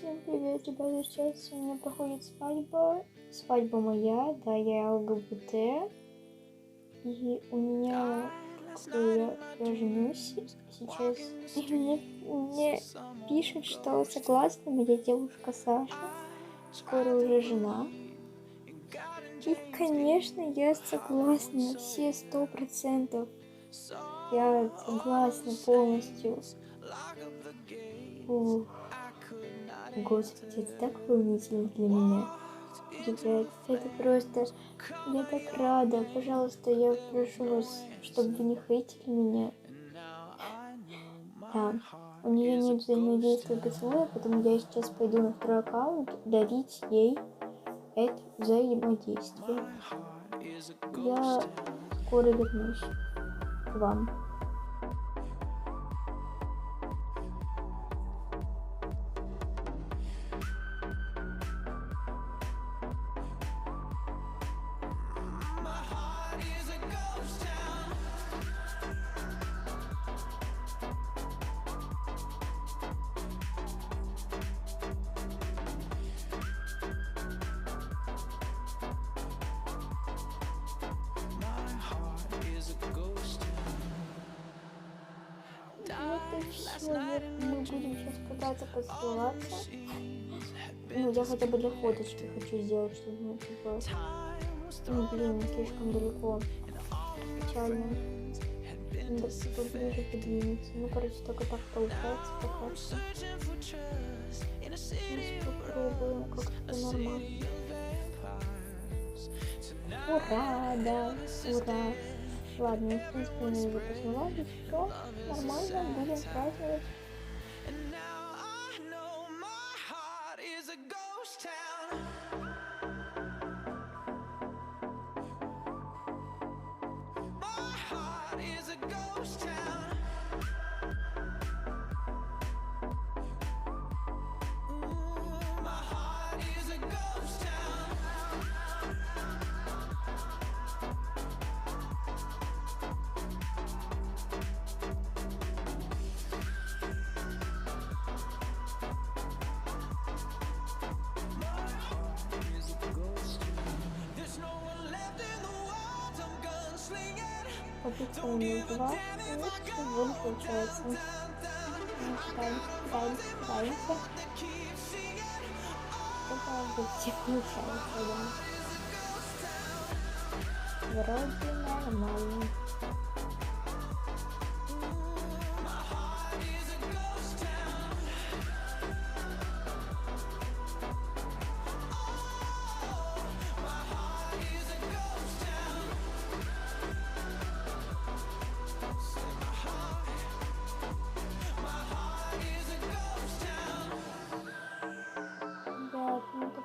Всем привет, ребята, сейчас у меня проходит свадьба моя, да, я ЛГБТ, и у меня, я женюсь сейчас, и мне пишут, что согласна моя девушка Саша, скоро уже жена, и, конечно, я согласна, все 100%, я согласна полностью. Ух. Господи, это так волнительно для меня. Ребят, это просто... Я так рада. Пожалуйста, я прошу вас, чтобы вы не хейтили меня. Да, у нее нет взаимодействия поцелуя, поэтому я сейчас пойду на второй аккаунт дарить ей это взаимодействие. Я скоро вернусь к вам. Все, мы будем сейчас пытаться поцеловаться. Ну, я хотя бы для фоточки хочу сделать, чтобы, ну, типа... Ну, блин, слишком далеко. Печально. Надо поближе подвинуться. Ну, короче, только так получается пока что. Сейчас попробуем как-то нормально. Ура, да, ура. Ладно, в принципе, мы уже поцеловались, все нормально, будем праздновать. Попытка не два, и сегодня получается. Стараемся. Это почти получается, да. Вроде нормально.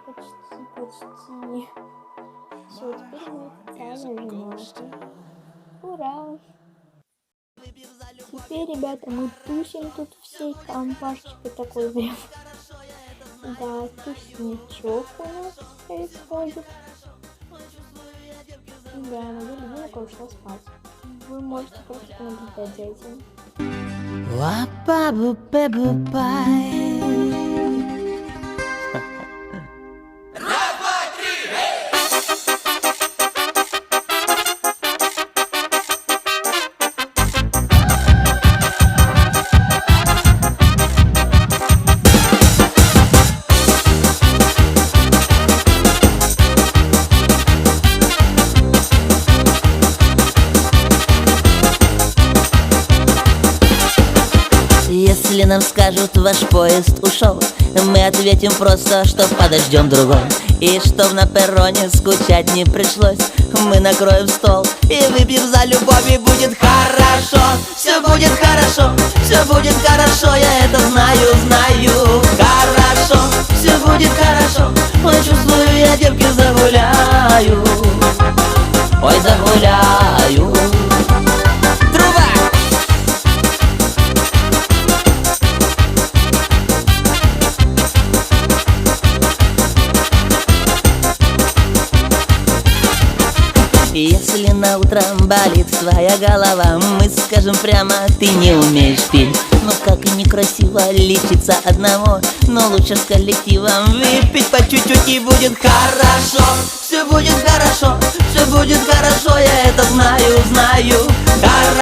Почти. Все, теперь мы официально женаты. Ура! Теперь, ребята, мы тусим тут всей компашечкой такой прям. Да, тусничок у нас происходит. Да, моя любимка ушла спать. Вы можете просто понаблюдать за этим. Если нам скажут, ваш поезд ушел, мы ответим просто, что подождем другой. И чтоб на перроне скучать не пришлось, мы накроем стол и выпьем за любовь, и будет хорошо. Все будет хорошо, все будет хорошо, я это знаю, знаю. Хорошо, все будет хорошо, ой, чувствую, я девки загуляю. Ой, загуляю. Если на утро болит твоя голова, мы скажем прямо, ты не умеешь пить. Ну как и некрасиво лечиться одному, но лучше с коллективом выпить по чуть-чуть и будет хорошо.